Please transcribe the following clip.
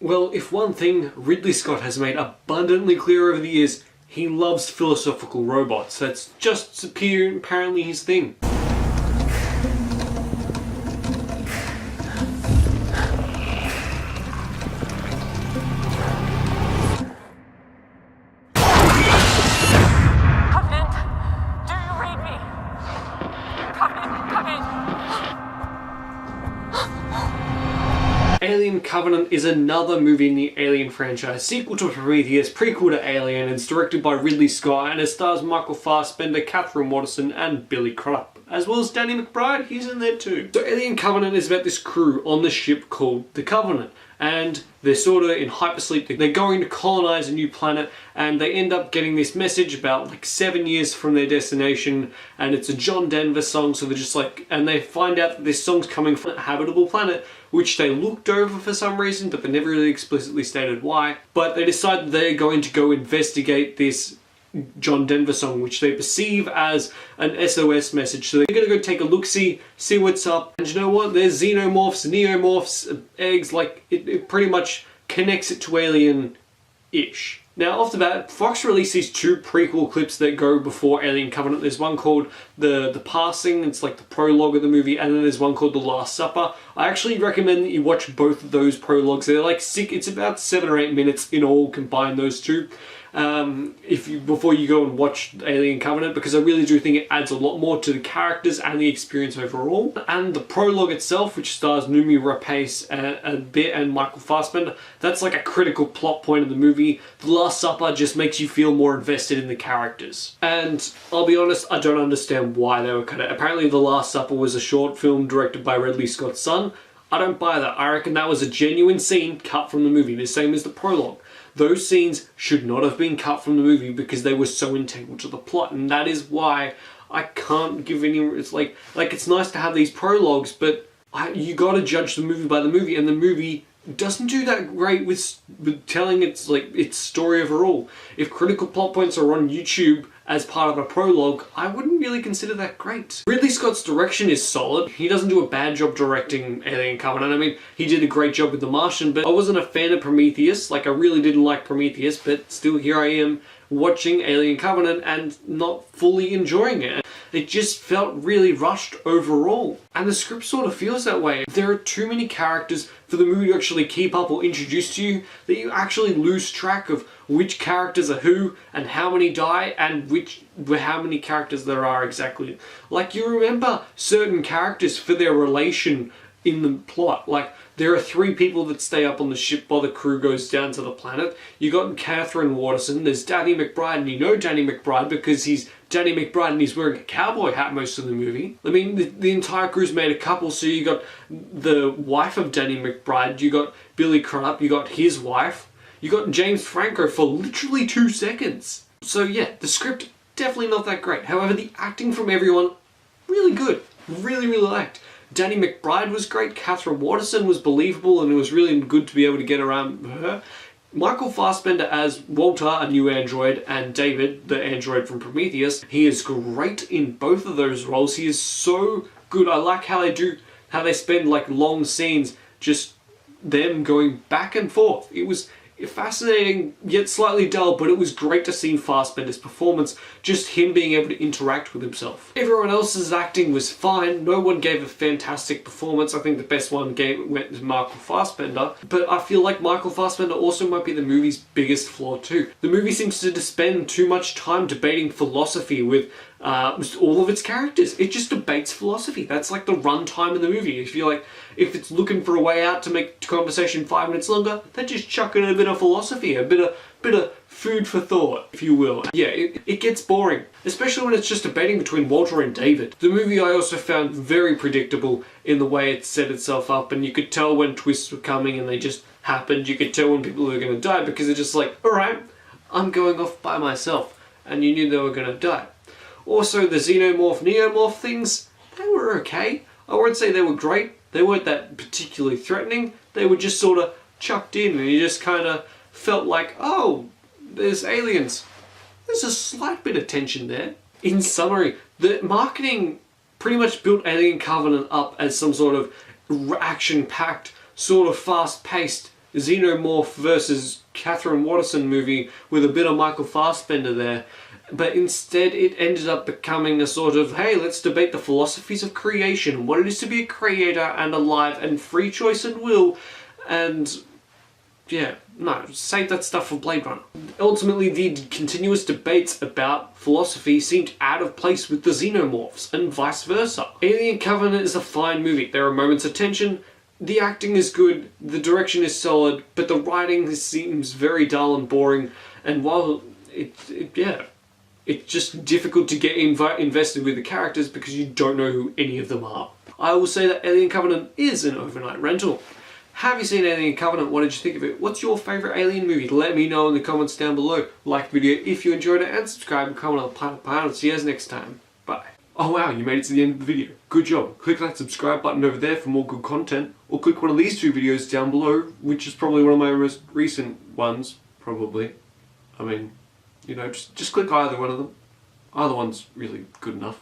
Well, if one thing Ridley Scott has made abundantly clear over the years, he loves philosophical robots. That's just apparently his thing. Alien Covenant is another movie in the Alien franchise, sequel to Prometheus, prequel to Alien, and it's directed by Ridley Scott, and it stars Michael Fassbender, Katherine Waterston, and Billy Crudup, as well as Danny McBride. He's in there too. So Alien Covenant is about this crew on the ship called the Covenant, and they're sort of in hypersleep. They're going to colonize a new planet, and they end up getting this message about like 7 years from their destination, and it's a John Denver song, so they're just like, and they find out that this song's coming from a habitable planet, which they looked over for some reason, but they never really explicitly stated why. But they decide that they're going to go investigate this John Denver song, which they perceive as an SOS message. So they're going to go take a look-see, see what's up. And you know what? There's xenomorphs, neomorphs, eggs, like it pretty much connects it to Alien-ish. Now, off the bat, Fox released these two prequel clips that go before Alien Covenant. There's one called The Passing, it's like the prologue of the movie, and then there's one called The Last Supper. I actually recommend that you watch both of those prologues. They're like it's about 7 or 8 minutes in all, combine those two. Before you go and watch Alien Covenant, because I really do think it adds a lot more to the characters and the experience overall. And the prologue itself, which stars Noomi Rapace and Michael Fassbender, that's like a critical plot point of the movie. The Last Supper just makes you feel more invested in the characters. And I'll be honest, I don't understand why they were cut out. Apparently The Last Supper was a short film directed by Ridley Scott's son. I don't buy that. I reckon that was a genuine scene cut from the movie, the same as the prologue. Those scenes should not have been cut from the movie because they were so integral to the plot, and that is why I can't give any. It's like it's nice to have these prologues, but you got to judge the movie by the movie, and the movie doesn't do that great with telling its story overall. If critical plot points are on YouTube as part of a prologue, I wouldn't really consider that great. Ridley Scott's direction is solid. He doesn't do a bad job directing Alien Covenant. I mean, he did a great job with The Martian, but I wasn't a fan of Prometheus. Like, I really didn't like Prometheus, but still here I am watching Alien Covenant and not fully enjoying it. It just felt really rushed overall. And the script sort of feels that way. There are too many characters for the movie to actually keep up or introduce to you that you actually lose track of which characters are who and how many die and how many characters there are exactly. Like, you remember certain characters for their relation in the plot. Like, there are 3 people that stay up on the ship while the crew goes down to the planet. You got Katherine Waterston, there's Danny McBride, and you know Danny McBride because he's Danny McBride and he's wearing a cowboy hat most of the movie. I mean, the entire crew's made a couple, so you got the wife of Danny McBride, you got Billy Crudup, you got his wife, you got James Franco for literally 2 seconds. So yeah, the script, definitely not that great. However, the acting from everyone, really good. Really, really liked. Danny McBride was great, Katherine Waterston was believable, and it was really good to be able to get around her. Michael Fassbender as Walter, a new android, and David, the android from Prometheus, he is great in both of those roles. He is so good. I like how they spend like long scenes just them going back and forth. It was fascinating, yet slightly dull, but it was great to see Fassbender's performance, just him being able to interact with himself. Everyone else's acting was fine, no one gave a fantastic performance. I think the best one went to Michael Fassbender, but I feel like Michael Fassbender also might be the movie's biggest flaw too. The movie seems to spend too much time debating philosophy with all of its characters. It just debates philosophy. That's like the runtime of the movie. If it's looking for a way out to make conversation 5 minutes longer, they just chuck in a bit of philosophy, a bit of food for thought, if you will. Yeah, it gets boring, especially when it's just debating between Walter and David. The movie I also found very predictable in the way it set itself up, and you could tell when twists were coming and they just happened. You could tell when people were going to die because it's just like, alright, I'm going off by myself, and you knew they were going to die. Also, the xenomorph, neomorph things, they were okay. I won't say they were great. They weren't that particularly threatening. They were just sort of chucked in, and you just kind of felt like, oh, there's aliens. There's a slight bit of tension there. In summary, the marketing pretty much built Alien Covenant up as some sort of action-packed, sort of fast-paced Xenomorph versus Catherine Watterson movie with a bit of Michael Fassbender there, but instead it ended up becoming a sort of, hey, let's debate the philosophies of creation, what it is to be a creator and alive and free choice and will, and yeah, no, save that stuff for Blade Runner. Ultimately, the continuous debates about philosophy seemed out of place with the Xenomorphs, and vice versa. Alien Covenant is a fine movie. There are moments of tension, the acting is good, the direction is solid, but the writing seems very dull and boring, and while it's just difficult to get invested with the characters because you don't know who any of them are. I will say that Alien Covenant is an overnight rental. Have you seen Alien Covenant? What did you think of it? What's your favourite Alien movie? Let me know in the comments down below. Like the video if you enjoyed it, and subscribe and comment on the Planet Pound. See you guys next time. Bye. Oh wow, you made it to the end of the video. Good job. Click that subscribe button over there for more good content, or click one of these two videos down below, which is probably one of my most recent ones, probably. I mean, you know, just click either one of them. Either one's really good enough.